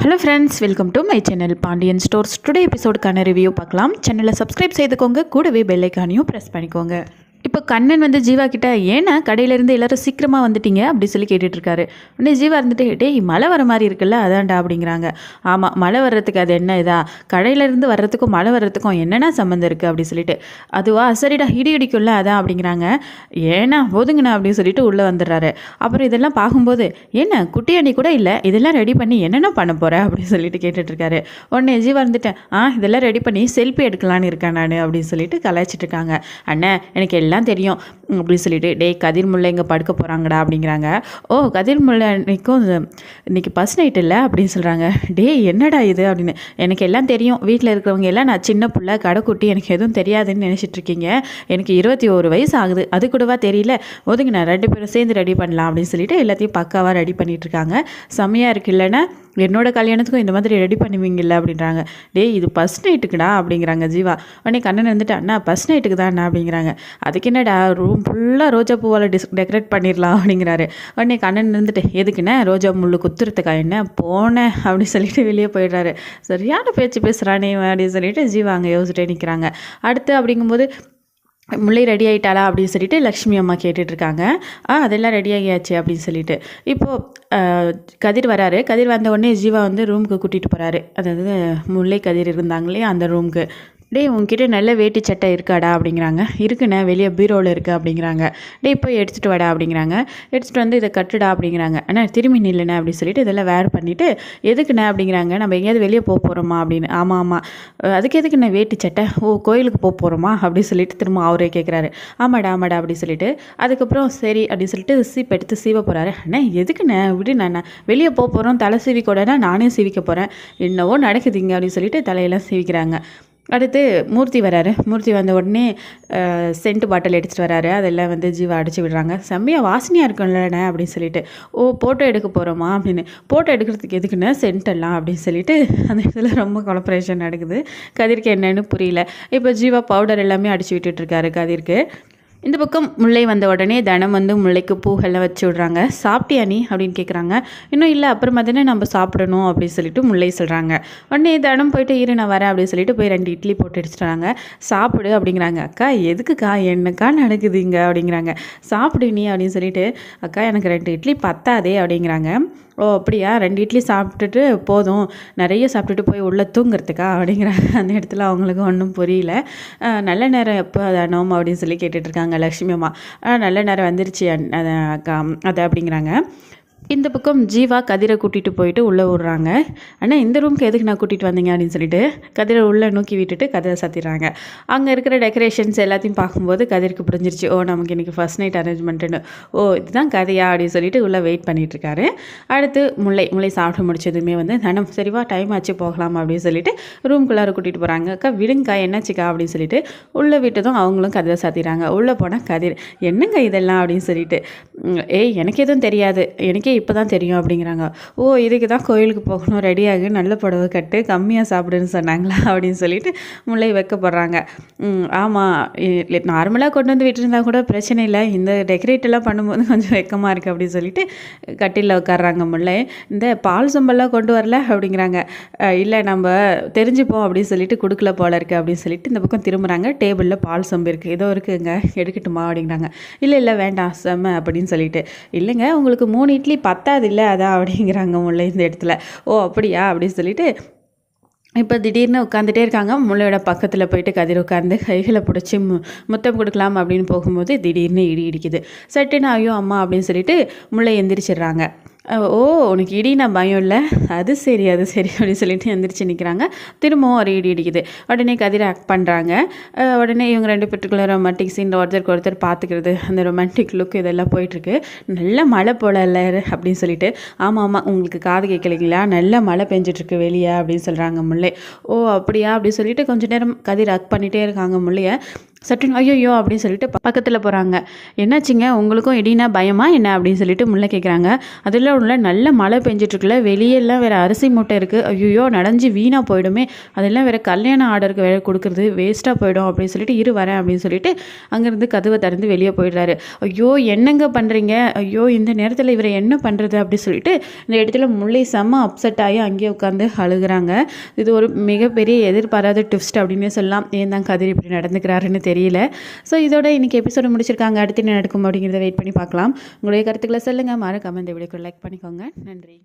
Hello friends, welcome to my channel Pandian stores. Today எபிசோடுக்கான review பார்க்கலாம். சேனலை சப்ஸ்கிரைப் செய்துக்கோங்க, கூடவே பெல் ஐக்கானையும் ப்ரெஸ் பண்ணிக்கோங்க. இப்போ கண்ணன் வந்து ஜீவா கிட்ட ஏன்னா கடையிலேருந்து எல்லோரும் சீக்கிரமாக வந்துட்டீங்க அப்படி சொல்லி கேட்டுட்ருக்காரு. உடனே ஜீவா இருந்துட்டு டேய் மழை வர மாதிரி இருக்குல்ல அதான்டா அப்படிங்கிறாங்க. ஆமாம், மழை வர்றதுக்கு அது என்ன இதா, கடையிலேருந்து வர்றதுக்கும் மழை வர்றதுக்கும் என்னென்ன சம்மந்தம் இருக்குது அப்படி சொல்லிட்டு. அதுவா சரிடா இடி இடிக்கும்ல அதான் அப்படிங்கிறாங்க. ஏன்னா போதுங்கண்ணா அப்படின்னு சொல்லிட்டு உள்ளே வந்துடுறாரு. அப்புறம் இதெல்லாம் பார்க்கும்போது என்ன குட்டி அணி கூட இல்லை, இதெல்லாம் ரெடி பண்ணி என்னென்ன பண்ண போகிற அப்படின்னு சொல்லிட்டு கேட்டுட்ருக்காரு. உடனே ஜீவா இருந்துட்டேன் இதெல்லாம் ரெடி பண்ணி செல்ஃபி எடுக்கலான்னு இருக்கேன் நான் அப்படின்னு சொல்லிட்டு கலாய்ச்சிட்டு இருக்காங்க. அண்ணன் எனக்கு எல்லாம் தெரியும் அப்படின்னு சொல்லிட்டு டேய் கதிர் முல்லை இங்கே படுக்க போகிறாங்கடா அப்படிங்கிறாங்க. ஓ கதிர் முல்லை இன்னைக்கு ஃபர்ஸ்ட் நைட் இல்லை அப்படின்னு சொல்கிறாங்க. டேய் என்னடா இது அப்படின்னு. எனக்கு எல்லாம் தெரியும், வீட்டில் இருக்கிறவங்க எல்லாம் நான் சின்ன பிள்ளை கடைக்குட்டி, எனக்கு எதுவும் தெரியாதுன்னு நினச்சிட்டு இருக்கீங்க. எனக்கு 21 வயசு ஆகுது, அது கூடவா தெரியல. ஒதுங்க நான் 2 பேரும் சேர்ந்து ரெடி பண்ணலாம் அப்படின்னு சொல்லிட்டு எல்லாத்தையும் பக்காவாக ரெடி பண்ணிட்டு இருக்காங்க. செம்மையாக இருக்கு இல்லைன்னா என்னோட கல்யாணத்துக்கும் இந்த மாதிரி ரெடி பண்ணுவீங்கல்ல அப்படின்றாங்க. டேய் இது ஃபர்ஸ்ட் நைட்டுக்குடா அப்படிங்கிறாங்க ஜீவா. உடனே கண்ணன் வந்துட்டு அண்ணா ஃபர்ஸ்ட் நைட்டுக்கு தான் அண்ணா அப்படிங்கிறாங்க. அதுக்கு என்னடா ரூம் ஃபுல்லாக ரோஜா பூவால் டெக்கரேட் பண்ணிடலாம் அப்படிங்கிறாரு. உடனே கண்ணன் இருந்துட்டு எதுக்குண்ணே ரோஜா முள்ளு குத்துறதுக்கா என்ன போனேன் அப்படின்னு சொல்லிட்டு வெளியே போயிடுறாரு. சரியான பேச்சு பேசுகிறானே அப்படின்னு சொல்லிட்டு ஜீவா அங்கே யோசிச்சுட்டே நிற்கிறாங்க. அடுத்து அப்படிங்கும்போது முல்லை ரெடி ஆகிட்டாளா அப்படின்னு சொல்லிட்டு லக்ஷ்மி அம்மா கேட்டுட்ருக்காங்க. அதெல்லாம் ரெடி ஆகியாச்சு அப்படின்னு சொல்லிட்டு. இப்போது கதிர் வராரு. கதிர் வந்த உடனே ஜீவா வந்து ரூமுக்கு கூட்டிகிட்டு போகிறாரு. அதாவது முல்லை கதிர் இருந்தாங்களே அந்த ரூமுக்கு. டேய் உங்ககிட்ட நல்ல வேட்டி சட்டை இருக்காடா அப்படிங்கிறாங்க. இருக்குண்ணே வெளியே பீரோவில் இருக்குது அப்படிங்கிறாங்க. டேய் போய் எடுத்துகிட்டு வாடா அப்படிங்கிறாங்க. எடுத்துகிட்டு வந்து இதை கட்டுடா அப்படிங்கிறாங்க. அண்ணா திரும்பி நில்லுண்ணே அப்படின்னு சொல்லிட்டு இதெல்லாம் வேர் பண்ணிவிட்டு எதுக்குண்ணே அப்படிங்கிறாங்க. நம்ம எங்கேயாவது வெளியே போக போகிறோமா அப்படின்னு. ஆமாம் அதுக்கு எதுக்குண்ணே வேட்டி சட்டை, ஓ கோயிலுக்கு போக போகிறோமா அப்படின்னு சொல்லிட்டு திரும்ப அவரே கேட்குறாரு. ஆமாடா அப்படி சொல்லிட்டு அதுக்கப்புறம் சரி அப்படின்னு சொல்லிட்டு சீப் எடுத்து சீவ போகிறாரு. அண்ணே எதுக்குண்ணே விடுண்ணா, வெளியே போக போகிறோம், தலை சீவிக்கூடனா நானே சீவிக்க போகிறேன், என்னவோ நடக்குதுங்க அப்படின்னு சொல்லிட்டு தலையெல்லாம் சீவிக்கிறாங்க. அடுத்து மூர்த்தி வராரு. மூர்த்தி வந்த உடனே சென்ட் பாட்டில் எடுத்துகிட்டு வராரு. அதெல்லாம் வந்து ஜீவா அடிச்சு விடுறாங்க. செம்மையாக வாசனையாக இருக்கும்லண்ணே அப்படின்னு சொல்லிட்டு. ஓ ஃபோட்டோ எடுக்க போகிறோமா அப்படின்னு. ஃபோட்டோ எடுக்கிறதுக்கு எதுக்குன்னு சென்ட்டெல்லாம் அப்படின்னு சொல்லிட்டு அந்த இடத்துல ரொம்ப கொலப்ரேஷன் நடக்குது. கதிர்க்கு என்னன்னு புரியல. இப்போ ஜீவா பவுடர் எல்லாமே அடிச்சு விட்டுட்ருக்காரு கதிர்க்கு. இந்த பக்கம் முல்லை வந்த உடனே தனம் வந்து முல்லைக்கு பூகள்லாம் வச்சு விட்றாங்க. சாப்பிட்டியா நீ அப்படின்னு கேட்குறாங்க. இன்னும் இல்லை, அப்புறமா தானே நம்ம சாப்பிடணும் அப்படின்னு சொல்லிட்டு முல்லை சொல்கிறாங்க. உடனே தனம் போயிட்டு இரு நான் வரேன் அப்படின்னு சொல்லிட்டு போய் 2 இட்லி போட்டு எடுத்துட்டு வராங்க. சாப்பிடு அப்படிங்கிறாங்க. அக்கா எதுக்குக்கா என்னக்கா நடக்குதுங்க அப்படிங்கிறாங்க. சாப்பிடு நீ அப்படின்னு சொல்லிட்டு அக்கா எனக்கு 2 இட்லி பத்தாதே அப்படிங்கிறாங்க. ஓ அப்படியா 2 இட்லி சாப்பிட்டுட்டு போதும், நிறைய சாப்பிட்டுட்டு போய் உள்ளே தூங்குறதுக்கா அப்படிங்கிறாங்க. அந்த இடத்துல அவங்களுக்கு ஒன்றும் புரியல. நல்ல நேரம் எப்போ அதானோம் அப்படின்னு சொல்லி கேட்டுட்ருக்காங்க லக்ஷ்மி அம்மா. நல்ல நேரம் வந்துருச்சு அக்கா அது அப்படிங்கிறாங்க. இந்த பக்கம் ஜீவா கதிரை கூட்டிகிட்டு போயிட்டு உள்ளே விட்றாங்க. ஆனால் இந்த ரூமுக்கு எதுக்கு நான் கூட்டிகிட்டு வந்தீங்க அப்படின்னு சொல்லிட்டு கதிரை உள்ளே நோக்கி விட்டுட்டு கதிரை சாத்திடுறாங்க. அங்கே இருக்கிற டெக்கரேஷன்ஸ் எல்லாத்தையும் பார்க்கும்போது கதிருக்கு புரிஞ்சிருச்சு. ஓ நமக்கு இன்றைக்கி ஃபர்ஸ்ட் நைட் அரேஞ்ச்மெண்ட்டுன்னு. ஓ இதுதான் கதையா அப்படின்னு சொல்லிட்டு உள்ளே வெயிட் பண்ணிகிட்ருக்காரு. அடுத்து முல்லை சாப்பிட்டு முடிச்சதுமே வந்து தனம் சரிவா டைம் ஆச்சு போகலாம் அப்படின்னு சொல்லிட்டு ரூம்குள்ளார கூட்டிகிட்டு போகிறாங்க. அக்கா விடுங்கக்கா என்னாச்சுக்கா அப்படின்னு சொல்லிட்டு உள்ளே விட்டதும் அவங்களும் கதிரை சாத்திடுறாங்க. உள்ளே போனால் கதிர் என்னங்க இதெல்லாம் அப்படின்னு சொல்லிட்டு ஏய் எனக்கு எதுவும் தெரியாது, எனக்கே இப்போ தான் தெரியும் அப்படிங்கிறாங்க. ஓ இதுக்கு தான் கோயிலுக்கு போகணும், ரெடியாகி நல்ல புடவை கட்டு கம்மியாக சாப்பிடுன்னு சொன்னாங்களா அப்படின்னு சொல்லிட்டு முல்லை வைக்கப்படுறாங்க. ஆமாம் நார்மலாக கொண்டு வந்து விட்டுருந்தா கூட பிரச்சனை இல்லை, இந்த டெக்கரேட்டெல்லாம் பண்ணும்போது கொஞ்சம் வெக்கமாக இருக்குது அப்படின்னு சொல்லிட்டு கட்டிலில் உட்காடுறாங்க. முல்லை இந்த பால் சொம்பெல்லாம் கொண்டு வரல அப்படிங்கிறாங்க. இல்லை நம்ம தெரிஞ்சுப்போம் அப்படின்னு சொல்லிட்டு கொடுக்கல போல இருக்குது அப்படின்னு சொல்லிட்டு இந்த பக்கம் திரும்புகிறாங்க. டேபிளில் பால் சொம்பு இருக்குது, ஏதோ இருக்குங்க எடுக்கட்டுமா அப்படிங்கிறாங்க. இல்லை வேண்டாம் செம்ம அப்படின்னு சொல்லிட்டு. இல்லைங்க உங்களுக்கு 3 இட்லி பத்தாது இல்லை அதான் அப்படிங்கிறாங்க முல்லை இந்த இடத்துல. ஓ அப்படியா அப்படின்னு சொல்லிட்டு இப்போ திடீர்னு உட்காந்துட்டே இருக்காங்க. முல்லையோட பக்கத்தில் போயிட்டு கதிர் உட்காந்து கைகளை பிடிச்சி முத்தம் கொடுக்கலாம் அப்படின்னு போகும்போது திடீர்னு இடி இடிக்குது. சட்டுன்னு ஐயோ அம்மா அப்படின்னு சொல்லிட்டு முல்லை எந்திரிச்சிடுறாங்க. ஓ உனக்கு இடினா பயம் இல்லை, அது சரி அப்படின்னு சொல்லிட்டு எந்திரிச்சு நிற்கிறாங்க. திரும்பவும் ஒரு இடி இடிக்குது. உடனே கதிர் ஆக்ட் பண்ணுறாங்க. உடனே இவங்க 2 பேருக்குள்ள ரொமான்டிக் சீன் ஒருத்தருக்கு ஒருத்தர் பார்த்துக்கிறது, அந்த ரொமான்டிக் லுக் இதெல்லாம் போயிட்டுருக்கு. நல்ல மழை போல இல்லை அப்படின்னு சொல்லிட்டு. ஆமாம் உங்களுக்கு காது கேட்கலைங்களா, நல்ல மழை பெஞ்சிட்ருக்கு வெளியே அப்படின்னு சொல்கிறாங்க முல்லை. ஓ அப்படியா அப்படின்னு சொல்லிட்டு கொஞ்சம் நேரம் கதிர் ஆக்ட் பண்ணிகிட்டே இருக்காங்க முல்லையை. சட்டுன்னு ஐயோ அப்படின்னு சொல்லிட்டு பக்கத்தில் போகிறாங்க. என்னாச்சுங்க உங்களுக்கும் இடினா பயமா என்ன அப்படின்னு சொல்லிட்டு முல்லை கேட்குறாங்க. அதெல்லாம் உள்ள நல்ல மழை பெஞ்சிட்ருக்குல, வெளியெல்லாம் வேறு அரிசி மூட்டை இருக்குது, ஐயோ நனைஞ்சு வீணாக போயிடுமே, அதெல்லாம் வேறு கல்யாண ஆர்டருக்கு வேறு கொடுக்குறது வேஸ்ட்டாக போயிடும் அப்படின்னு சொல்லிட்டு வரேன் அப்படின்னு சொல்லிட்டு அங்கேருந்து கதவை திறந்து வெளியே போயிடுறாரு. ஐயோ என்னங்க பண்ணுறீங்க, ஐயோ இந்த நேரத்தில் இவரை என்ன பண்ணுறது அப்படி சொல்லிட்டு இந்த இடத்துல முல்லை செம்ம அப்செட் ஆகி அங்கேயே உட்காந்து அழுகுறாங்க. இது ஒரு மிகப்பெரிய எதிர்பாராத ட்விஸ்ட் அப்படின்னே சொல்லலாம். ஏன் தான் கதிர் இப்படி நடந்துக்கிறாருன்னு தெரியல. ஸோ இதோட இன்றைக்கி எபிசோடு முடிச்சிருக்காங்க. அடுத்து என்ன நடக்கும் அப்படிங்கிறத வெயிட் பண்ணி பார்க்கலாம். உங்களுடைய கருத்துக்களை சொல்லுங்கள். மறக்காம இந்த வீடியோக்கு லைக் பண்ணிக்கோங்க. நன்றி.